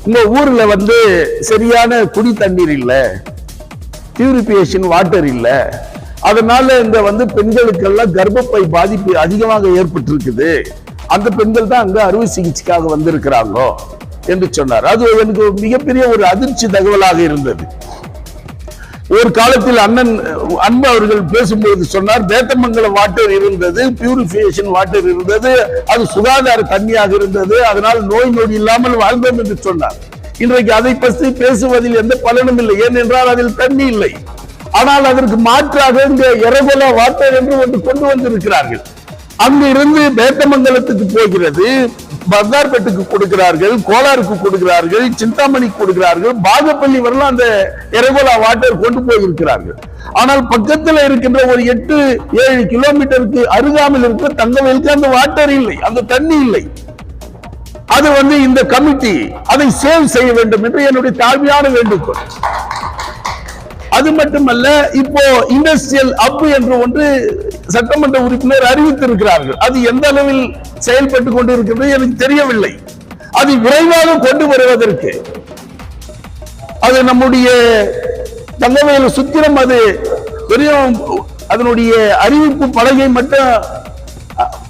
S7: உங்க ஊர்ல வந்து சரியான குடி தண்ணீர் இல்ல, பியூரிபிகேஷன் வாட்டர் இல்ல, அதனால இந்த வந்து பெண்களுக்கெல்லாம் கர்ப்பப்பை பாதிப்பு அதிகமாக ஏற்பட்டிருக்குது, அந்த பெண்கள் தான் அங்க அறுவை சிகிச்சைக்காக வந்திருக்கிறாங்க என்று சொன்னார். அது எனக்கு மிகப்பெரிய ஒரு அதிர்ச்சி தகவலாக இருந்தது. ஒரு காலத்தில் அண்ணன் அன்பு அவர்கள் பேசும்போது சொன்னார், தேத்தமங்கலம் வாட்டர் இருந்தது, பியூரிபிகேஷன் வாட்டர் இருந்தது, அது சுகாதார தண்ணியாக இருந்தது, அதனால் நோய் நொடி இல்லாமல் வாழ்ந்தோம் என்று சொன்னார். இன்றைக்கு அதை பற்றி பேசுவதில் எந்த பலனும் இல்லை. ஏனென்றால் அதில் தண்ணி இல்லை. ஆனால் அதற்கு மாற்றாக இந்த எரகோலா வாட்டர் என்று ஒன்று கொண்டு வந்திருக்கிறார்கள். அங்கு இருந்து பேத்தமங்கலத்துக்கு போகிறது, பர்தார்பேட்டுக்கு கொடுக்கிறார்கள், கோலாருக்கு கொடுக்கிறார்கள், சிந்தாமணிக்கு கொடுக்கிறார்கள், பாகப்பள்ளி வரலாம் அந்த எரகோலா வாட்டர் கொண்டு போயிருக்கிறார்கள். ஆனால் பக்கத்தில் இருக்கின்ற ஒரு 8-7 கிலோமீட்டருக்கு அருகாமல் இருக்கிற தங்கவேலுக்கு அந்த வாட்டர் இல்லை, அந்த தண்ணி இல்லை. அது வந்து இந்த கமிட்டி அதை சேவ் செய்ய வேண்டும் என்று என்னுடைய தாழ்மையான வேண்டுகோள். அது மட்டுமல்ல, இப்போ இண்டஸ்ட்ரியல் அப் என்று ஒன்று சட்டமன்ற உறுப்பினர் அறிவித்திருக்கிறார்கள். அது எந்த அளவில் செயல்பட்டு கொண்டிருக்கிறது எனக்கு தெரியவில்லை. அது விரைவாக கொண்டு வருவதற்கு அது நம்முடைய தங்கவேலு சுத்திரம் அது பெரியும் அதனுடைய அறிவிப்பு பலகை மட்டும்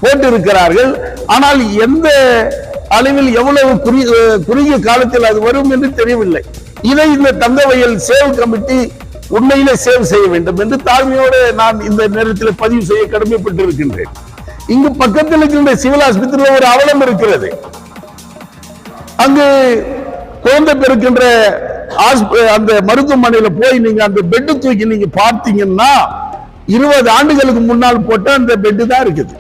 S7: போட்டிருக்கிறார்கள். ஆனால் எந்த அளவில் எவ்வளவு குறுகிய காலத்தில் அது வரும் என்று தெரியவில்லை. இதை இந்த தங்கவேல் சேவ் கமிட்டி உண்மையிலே சேவ் செய்ய வேண்டும் என்று தாழ்மையோடு நான் இந்த நேரத்தில் பதிவு செய்ய கடமைப்பட்டிருக்கின்றேன். இங்கு பக்கத்தில் இருக்கின்ற சிவில் ஆஸ்பத்திரியில் ஒரு அவலம் இருக்கிறது. அங்கு குழந்தை பிறக்கின்ற அந்த மருத்துவமனையில போய் நீங்க அந்த பெட்டு தூக்கி நீங்க பார்த்தீங்கன்னா 20 ஆண்டுகளுக்கு முன்னால் போட்ட அந்த பெட்டு தான் இருக்குது.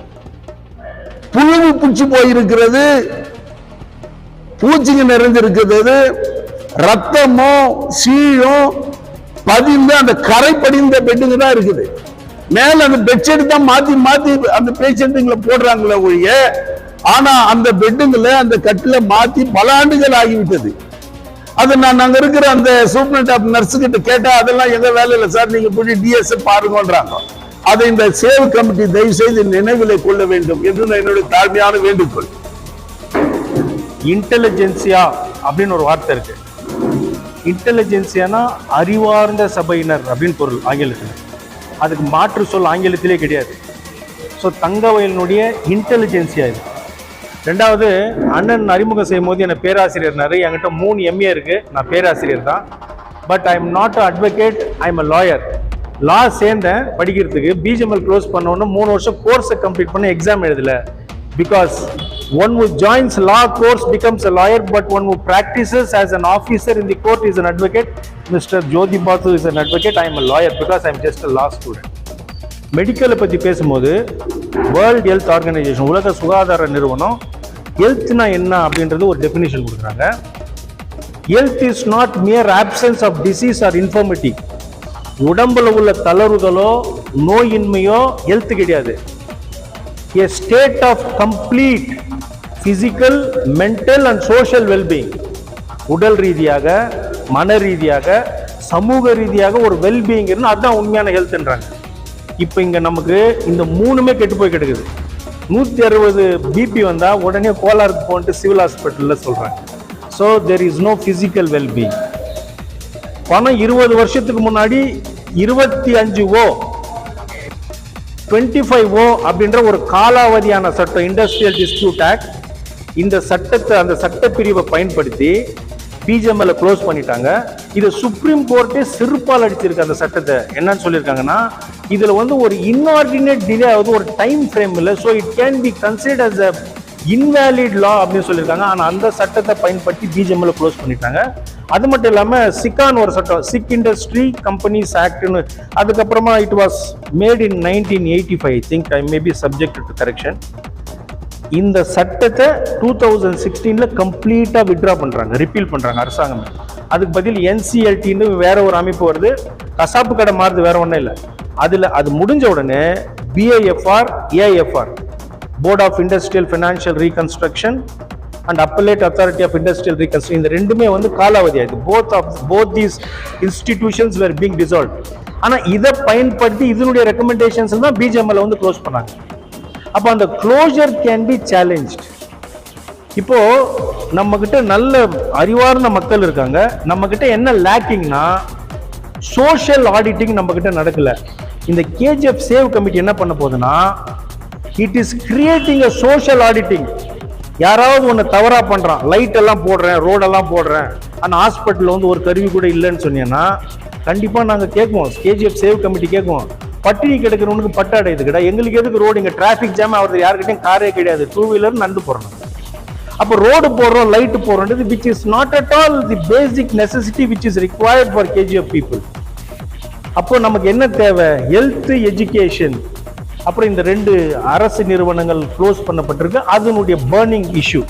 S7: புழுவு பூச்சி போயிருக்கிறது, பூச்சிங்க நிறைஞ்சிருக்கிறது, ரத்தமும் சீழும் பதிந்து அந்த கரை படிந்த பெட்டுங்க தான் இருக்குது. மேல அந்த பெட்ஷீட் தான் மாத்தி மாத்தி அந்த பேஷண்ட்டுங்களை போடுறாங்களே ஒழிய, ஆனா அந்த பெட்டுங்களை அந்த கட்டில மாத்தி பல ஆண்டுகள் ஆகிவிட்டது. அது நான் அங்க இருக்கிற அந்த சூப்பரண்ட் ஆஃப் நர்ஸ் கிட்ட கேட்டா, அதெல்லாம் எங்க வேலை இல்லை சார், நீங்க போய் டிஎஸ் பாருங்கன்றாங்க. அதை இந்த சேவ் கமிட்டி தயவு செய்து நினைவிலே கொள்ள வேண்டும் என்று என்னுடைய தாழ்மையான வேண்டுகோள்.
S1: இன்டெலிஜென்சியா அப்படின்னு ஒரு வார்த்தை இருக்கு. இன்டெலிஜென்சியானா அறிவார்ந்த சபையினர் அப்படின்னு பொருள் ஆங்கிலத்தில். அதுக்கு மாற்று சொல் ஆங்கிலத்திலே கிடையாது. ஸோ தங்கவேலினுடைய இன்டெலிஜென்சியா இது. ரெண்டாவது, அண்ணன் அறிமுகம் செய்யும் போது என்ன பேராசிரியர்னாரு. என்கிட்ட 3 MA இருக்கு, நான் பேராசிரியர் தான். But I am not a advocate, I am a lawyer. Law சேர்ந்தேன் படிக்கிறதுக்கு. பிஜிஎம்எல் க்ளோஸ் பண்ணோன்னு 3 வருஷம் கோர்ஸை கம்ப்ளீட் பண்ண எக்ஸாம் எழுதல. Because one who joins law course becomes a lawyer, but one who practices as an officer in the court is an advocate.
S8: Mr. Jyoti Bathu is an advocate. I am a lawyer because I am just a law student. மெடிக்கலை பற்றி பேசும்போது world health organisation, உலக சுகாதார நிறுவனம், ஹெல்த்னா என்ன அப்படின்றது ஒரு definition கொடுக்குறாங்க. Health is not mere absence of disease or infirmity. உடம்புல உள்ள தளர்வுகளோ நோயின்மையோ ஹெல்த் கிடையாது. A state of complete physical, mental and social well-being. உடல் ரீதியாக, மன ரீதியாக, சமூக ரீதியாக ஒரு வெல்பீயிங் இருந்து அதுதான் உண்மையான ஹெல்த்ன்றாங்க. இப்போ இங்கே நமக்கு இந்த மூணுமே கெட்டு போய் கிடக்குது. 160 பிபி வந்தால் உடனே கோலாருக்கு போன்ட்டு சிவில் ஹாஸ்பிட்டலில் சொல்கிறாங்க. So there is no physical wellbeing. பணம் 20 வருஷத்துக்கு முன்னாடி 25O 25O அப்படின்ற ஒரு காலாவதியான சட்டம், இண்டஸ்ட்ரியல் டிஸ்பியூட் ஆக்ட், இந்த சட்டத்தை, அந்த சட்டப்பிரிவை பயன்படுத்தி பிஜிஎம்எல் க்ளோஸ் பண்ணிட்டாங்க. இது சுப்ரீம் கோர்ட்டே சிறுபால் அடிச்சிருக்கு அந்த சட்டத்தை. என்னன்னு சொல்லியிருக்காங்கன்னா, இதில் வந்து ஒரு இன்ஆர்டினேட் டிலே ஆகுது, ஒரு டைம் ஃப்ரேம் இல்லை. So it can be considered as a invalid law அப்படின்னு சொல்லியிருக்காங்க. ஆனால் அந்த சட்டத்தை பயன்படுத்தி பிஜிஎம்எல் க்ளோஸ் பண்ணிட்டாங்க. அது மட்டும் இல்லாமல் சிக்கான் ஒரு சட்டம், சிக் இண்டஸ்ட்ரி கம்பெனிஸ் ஆக்ட்னு, அதுக்கப்புறமா it was made in 1985. I think I may be subject to correction. இந்த சட்டத்தை 2016 கம்ப்ளீட்டாக வித்ட்ரா பண்ணுறாங்க, ரிப்பீல் பண்ணுறாங்க அரசாங்கம். அதுக்கு பதில் என்சிஎல்டின்னு வேற ஒரு அமைப்பு வருது, கசாப்பு கடை மாறுது, வேற ஒன்றும் இல்லை. அதில் அது முடிஞ்ச உடனே BIFR, AIFR, board of industrial financial reconstruction and appellate authority of industrial reconstruction, இந்த ரெண்டுமே வந்து காலாவதி ஆயிடுது. Both these institutions were being dissolve. ஆனால் இதை பயன்படுத்தி இதனுடைய ரெக்கமெண்டேஷன்ஸ் தான் பிஜிஎம்எல் வந்து க்ளோஸ் பண்ணாங்க. அப்போ அந்த க்ளோஷர் கேன் பி சேலஞ்ச்ட். இப்போ நம்ம கிட்ட நல்ல அறிவார்ந்த மக்கள் இருக்காங்க. நம்ம கிட்ட என்ன லேக்கிங்னா சோஷியல் ஆடிட்டிங் நம்ம கிட்ட நடக்கல. இந்த KGF சேவ் கமிட்டி என்ன பண்ண போகுதுன்னா, it is creating a social auditing. யாராவது ஒன்று தவறா பண்றான், லைட் எல்லாம் போடுறேன், ரோடெல்லாம் போடுறேன், ஆனால் ஹாஸ்பிட்டல் வந்து ஒரு கருவி கூட இல்லைன்னு சொன்னீங்கன்னா கண்டிப்பாக நாங்கள் கேட்குவோம், KGF சேவ் கமிட்டி கேட்குவோம், பட்டினி கிடக்கிறவனுக்கு பட்டாடை இதுக்கடா, எங்களுக்கு எதுக்கு ரோடு, இங்கே டிராஃபிக் ஜாம் ஆகிறது, யாருக்கிட்டையும் காரே கிடையாது, 2 வீலர் நடந்து போகிறோம். அப்போ ரோடு போடுறோம், லைட்டு போடுறோன்றது which is not at all the basic necessity which is required for KGF people. அப்போ நமக்கு என்ன தேவை? Health, education. அப்புறம் இந்த 2 அரசு நிறுவனங்கள் க்ளோஸ் பண்ணப்பட்டிருக்கு, அதனுடைய பர்னிங் இஷ்யூ.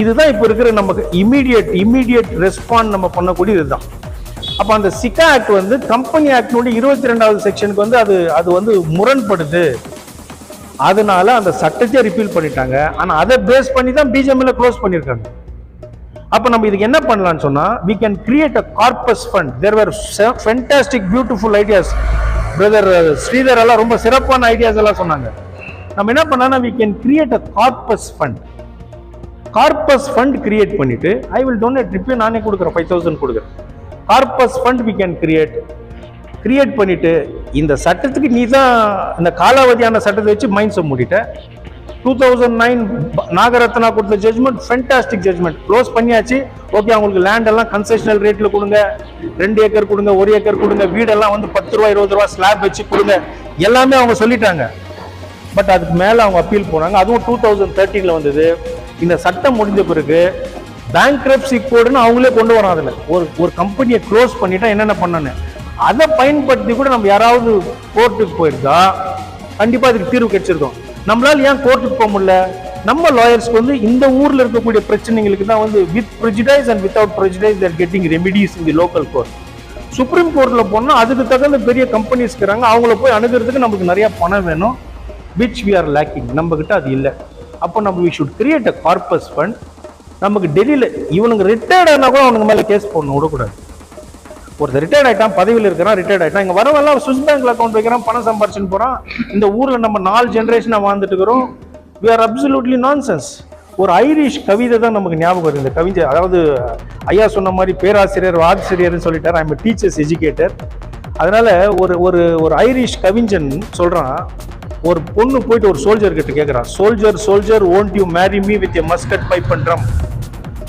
S8: இதுதான் இப்போ இருக்கிற நமக்கு இமீடியட் ரெஸ்பாண்ட் நம்ம பண்ணக்கூடிய இதுதான். அப்போ அந்த சிக்கா ஆக்ட் வந்து கம்பெனி ஆக்டினுடைய 22வது செக்ஷனுக்கு வந்து அது வந்து முரண்படுது. அதனால அந்த சட்டத்தை ரிப்பீல் பண்ணிட்டாங்க. ஆனால் அதை பேஸ் பண்ணி தான் பிஜிஎம்எல் க்ளோஸ் பண்ணியிருக்காங்க. அப்போ நம்ம இதுக்கு என்ன பண்ணலாம்னு சொன்னால், we can create a corpus fund. There were fantastic beautiful ideas. Brother Sridhar எல்லாம் ரொம்ப சிறப்பான ஐடியாஸ் எல்லாம் சொன்னாங்க. நம்ம என்ன பண்ணலாம், we can create a corpus fund. Corpus fund create பண்ணிட்டு, ஐ வில் டொனேட், ரிப்பே நானே கொடுக்குறேன், 5000 கொடுக்குறேன். Corpus fund we can create பண்ணிட்டு, இந்த சட்டத்துக்கு நீ தான் இந்த காலாவதியான சட்டத்தை வச்சு மைண்ட்ஸை மூடிட்ட. 2009 நாகரத்னா கொடுத்த ஜட்ஜ்மெண்ட் ஃபென்டாஸ்டிக் ஜட்ஜ்மெண்ட், க்ளோஸ் பண்ணியாச்சு. ஓகே, அவங்களுக்கு லேண்ட் எல்லாம் கன்செஷனல் ரேட்ல கொடுங்க, 2 ஏக்கர் கொடுங்க, 1 ஏக்கர் கொடுங்க, வீடெல்லாம் வந்து 10 ரூபா 20 ரூபா ஸ்லாப் வச்சு கொடுங்க, எல்லாமே அவங்க சொல்லிட்டாங்க. பட் அதுக்கு மேல அவங்க அப்பீல் போனாங்க. அதுவும் 2013 வந்தது. இந்த சட்டம் முடிஞ்ச பிறகு பேங்க்ரப்சி கோடுன்னு அவங்களே கொண்டு வரோம். அதில் ஒரு கம்பெனியை க்ளோஸ் பண்ணிட்டா என்னென்ன பண்ணனு, அதை பயன்படுத்தி கூட நம்ம யாராவது கோர்ட்டுக்கு போயிருந்தா கண்டிப்பா அதுக்கு தீர்வு கிடைச்சிருக்கோம். நம்மளால ஏன் கோர்ட்டுக்கு போக முடியல? நம்ம லாயர்ஸ்க்கு வந்து இந்த ஊர்ல இருக்கக்கூடிய பிரச்சனைகளுக்கு தான் வந்து with prejudice and without prejudice their getting remedies in the local court. Supreme கோர்ட்ல போனா அதுக்கு தகுந்த பெரிய கம்பெனிஸ் இருக்கிறாங்க, அவங்கள போய் அணுகிறதுக்கு நமக்கு நிறைய பணம் வேணும், விச் வி ஆர் லேக்கிங். நம்ம கிட்ட அது இல்லை. அப்போ நம்ம we should create a corpus fund. நமக்கு டெல்லியில இவனுங்க ரிட்டையர்ட் ஆனா கூட அவனுக்கு மேல கேஸ் போடணும், விடக்கூடாது. ஒருத்தர் ரிட்டையர்ட் ஆயிட்டான், பதவியில் இருக்கிறான், ரிட்டையர்ட் ஆயிட்டான், இங்க வரவெல்லாம் சுவிஸ் பேங்க்ல அக்கௌண்ட் வைக்கிறான், பணம் சம்பாரிச்சுன்னு போறான். இந்த ஊர்ல நம்ம 4 ஜெனரேஷனா வாழ்ந்துட்டு இருக்கிறோம். We are absolutely nonsense. ஒரு ஐரிஷ் கவிதை தான் நமக்கு ஞாபகம் வருது. இந்த கவிதை, அதாவது ஐயா சொன்ன மாதிரி பேராசிரியர் ஆசிரியர்னு சொல்லிட்டார். I'm teachers educator. அதனால ஒரு ஐரிஷ் கவிஞன் சொல்றான், ஒரு பொண்ணு போயிட்டு ஒரு சோல்ஜர் கிட்ட கேட்கிறான், soldier won't you marry me with a musket pipe and drum?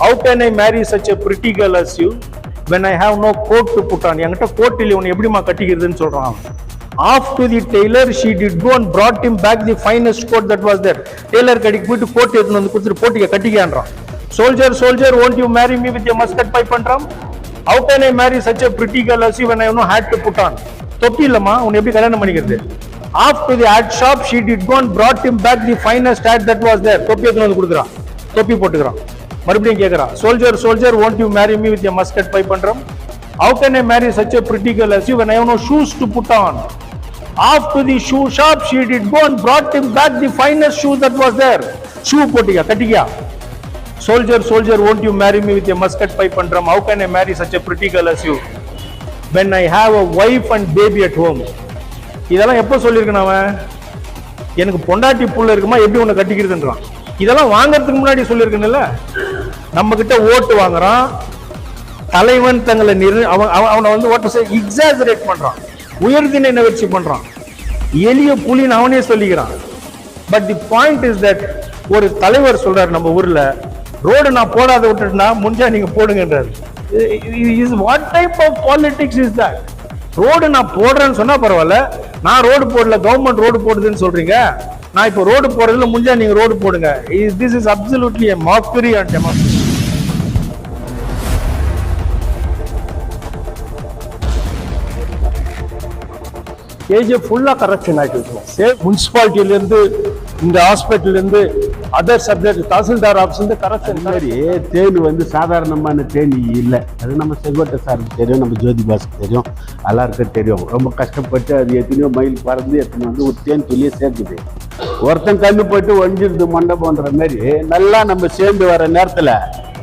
S8: How can I marry such a pretty girl as you when I have no coat to put on? என்கிட்ட code இல்லை, உன்னை எப்படிமா கட்டிக்கிறதுன்னு சொல்றான். Off to the tailor she did go and brought him back the finest coat that was there. Tailor கடைக்கு போயிட்டு code எடுத்துன்னு வந்து கொடுத்துட்டு போட்டிக்க கட்டிக்கான்றான். Soldier won't you marry me with a musket pipe and drum? how can I marry such a pretty girl as you when I have no hat to put on? தொப்பி இல்லம்மா, உன்னை எப்படி கல்யாணம் பண்ணிக்கிறது? After the hat shop, she did go and brought him back the finest hat that was there. தொப்பி எடுத்து வந்து கொடுக்குறான், தொப்பி போட்டுக்கிறான். மறுபடியும் கேட்குறான், soldier, soldier, won't you marry me with your musket pipe பண்றோம்? How can I marry such a pretty girl as you when I have no shoes to put on? After the shoe shop, she did go and brought him back the finest shoes that was there. Shoe போட்டியா, கட்டிக்கியா? Soldier, soldier, won't you marry me with your musket pipe பண்றோம்? How can I marry such a pretty girl as you when I have a wife and baby at home? இதெல்லாம் எப்போ சொல்லியிருக்கேன் அவன்? எனக்கு பொண்டாட்டி புள்ள இருக்குமா, எப்படி உன்னை கட்டிக்கிறதுன்றான். இதெல்லாம் வாங்கறதுக்கு முன்னாடி சொல்லியிருக்கேன்ல. நம்ம கிட்ட ஓட்டு வாங்குறான், தலைவன் தங்களை அவனை வந்து ஓட்ட எக்ஸாஜரேட் பண்றான், உயர்தினை நிகழ்ச்சி பண்றான், எளிய புலின்னு அவனே சொல்லிக்கிறான். But the point is that ஒரு தலைவர் சொல்றாரு நம்ம ஊர்ல, ரோடு நான் போடாத விட்டுட்டுனா முடிஞ்சா நீங்க போடுங்கன்றாரு. What type of politics is that? Road நான் போடுறேன்னு சொன்னா பரவாயில்ல, நான் ரோடு போடல, கவர்மெண்ட் ரோடு போடுதுன்னு சொல்றீங்க, நான் இப்போ ரோடு போடுறதுல முடிஞ்சா நீங்க ரோடு போடுங்க. This is absolutely a mockery and democracy. Age ஃபுல்லா கரப்ஷன் ஆகிட்டு இருக்கோம். முனிசிபாலிட்டியிலேருந்து, இந்த ஹாஸ்பிட்டல்லேருந்து, அதர் சப்ஜெக்ட் தாசில்தார் ஆஃபீஸ்லேருந்து கரப்ஷன்.
S6: மாதிரி தேன் வந்து சாதாரணமான தேன் இல்லை. அது நம்ம செங்கோட்டை சாருக்கு தெரியும், நம்ம ஜோதி பாஸ்க்கு தெரியும், எல்லாருக்கும் தெரியும். ரொம்ப கஷ்டப்பட்டு அது எத்தனையோ மைல் பறந்து எத்தனை வந்து ஒரு தேன் துளியை சேர்க்குது. ஒருத்தன் கண்ணு போட்டு ஒழிஞ்சிருது மண்டபம்ன்ற மாதிரி நல்லா நம்ம சேர்ந்து வர நேரத்தில்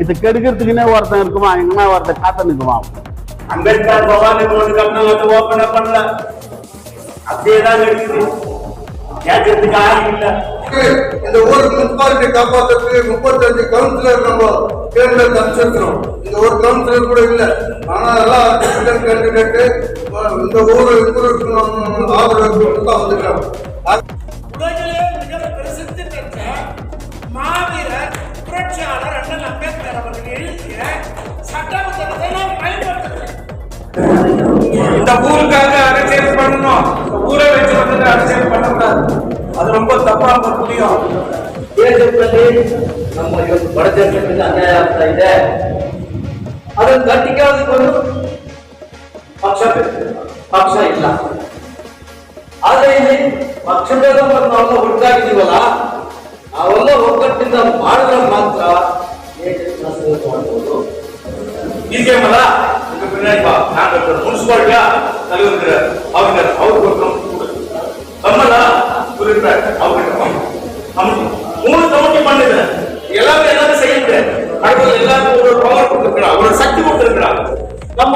S6: இது கெடுக்கிறதுக்குன்னே ஒருத்தன் இருக்குமா, எங்கன்னா ஒருத்தன் காத்த நிற்குவான்.
S1: அம்பேத்கர் பவானி ரோடு கம்பெனி வந்து ஓப்பன் பண்ணல, அப்படியேதான் இருக்குது, கேட்கறதுக்கு ஆள் இல்லை.
S3: இந்த ஊர் முனிசிபாலிட்டி காப்பாற்றுறதுக்கு 35 கவுன்சிலர் நம்ம தேர்தல் அனுப்பிச்சிருக்கிறோம். இந்த ஒரு கவுன்சிலர் கூட இல்லை. ஆனால் எல்லாம் கேட்டு இந்த ஊர் ஆதரவு தான் வந்துக்கிறோம்.
S9: உலகிலே மிக பிரசித்தி பெற்ற மாவீரர் புரட்சியாளர் அண்ணல் அம்பேத்கர் அவர்கள் எழுதிய சட்டமன்றத்தை நாம் பயன்படுத்துகிறோம்.
S1: இந்த ஊருக்காக அரசியல் பண்ணணும், ஊரை வச்சு வந்து அரசியல் பண்ணக்கூடாது. அது ரொம்ப தப்பாக முடியும்.
S4: ದೇಶದಲ್ಲಿ ನಮ್ಮ ಇವತ್ತು ಬಡ ಜನರಿಗೆ ಅನ್ಯಾಯ ಆಗ್ತಾ ಇದೆ. ಅದನ್ನು ಗಟ್ಟಿಗಾಗಿಕೊಂಡು ಪಕ್ಷ ಇಲ್ಲ. ಆದ್ರೆ ಇಲ್ಲಿ ಪಕ್ಷಭೇದ ನಾವೆಲ್ಲ ಒಟ್ಟಾಗಿದ್ದೀವಲ್ಲ, ನಾವೆಲ್ಲ ಒಗ್ಗಟ್ಟಿಂದ ಮಾಡಿದ್ರೆ ಮಾತ್ರ ಮಾಡಬಹುದು.
S1: பிஜேமலா இதுக்கு பின்னாடி நாங்கள் முனிசிபாலிட்டியா தலைவர் அவருக்கு கம்மலா இருக்கிறார், அவருக்கு 3 கமிட்டி பண்ணுது. எல்லாமே எல்லாரும் செய்ய முடியாது. கடவுள் எல்லாருக்கும் ஒரு பவர் கொடுத்துருக்கிறார், ஒரு சக்தி கொடுத்துருக்கிறார். நம்ம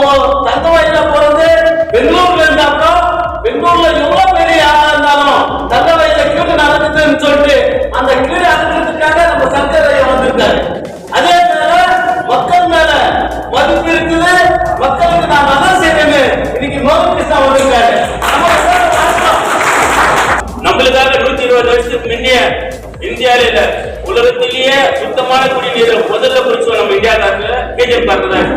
S1: தங்கவயல்ல போறது பெங்களூர்ல இருந்தாலும், பெங்களூர்ல எவ்வளவு பெரிய ஆளா இருந்தாலும் தங்கவயல்ல கீழே நடக்குதுன்னு சொல்லிட்டு அந்த கீழே அறுக்கிறதுக்காக நம்ம சங்கரைய வந்திருக்காரு. அதே போல மக்கள் மேல மதிப்பு இருக்குது, மக்களுக்கு நாம் அதான் செய்யணும். இன்னைக்கு மோகன்கிருஷ்ணா வந்திருக்காரு. நம்மளுக்காக 120 வருஷத்துக்கு முன்னே இந்தியாவில இல்ல உலகத்திலேயே சுத்தமான குடிநீரை முதல்ல குடிச்சோம் நம்ம இந்தியாக்காரங்க கேஜிஎம் பார்த்துதான்.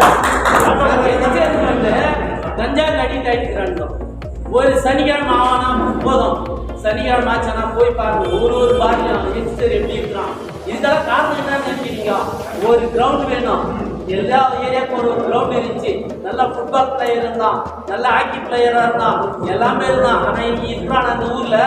S10: கஞ்சா அடிக்ட் ஆகிக்கிறாங்க. ஒரு சனிக்கிழமை ஆனா போதும், சனிக்கிழமை ஆச்சுன்னா போய் பாருங்க, ஒரு பாரியும் யங்ஸ்டர் எப்படி இருக்கிறான். இதெல்லாம் காரணம் என்னன்னு நினைக்கிறீங்க? ஒரு கிரவுண்ட் வேணும். எல்லா ஏரியாவுக்கும் ஒரு கிரவுண்ட் இருந்துச்சு. நல்லா ஃபுட்பால் பிளேயர் இருந்தான், நல்ல ஹாக்கி பிளேயரா இருந்தான், எல்லாமே இருந்தான். ஆனா இன்னைக்கு இருக்கிறான் அந்த ஊர்ல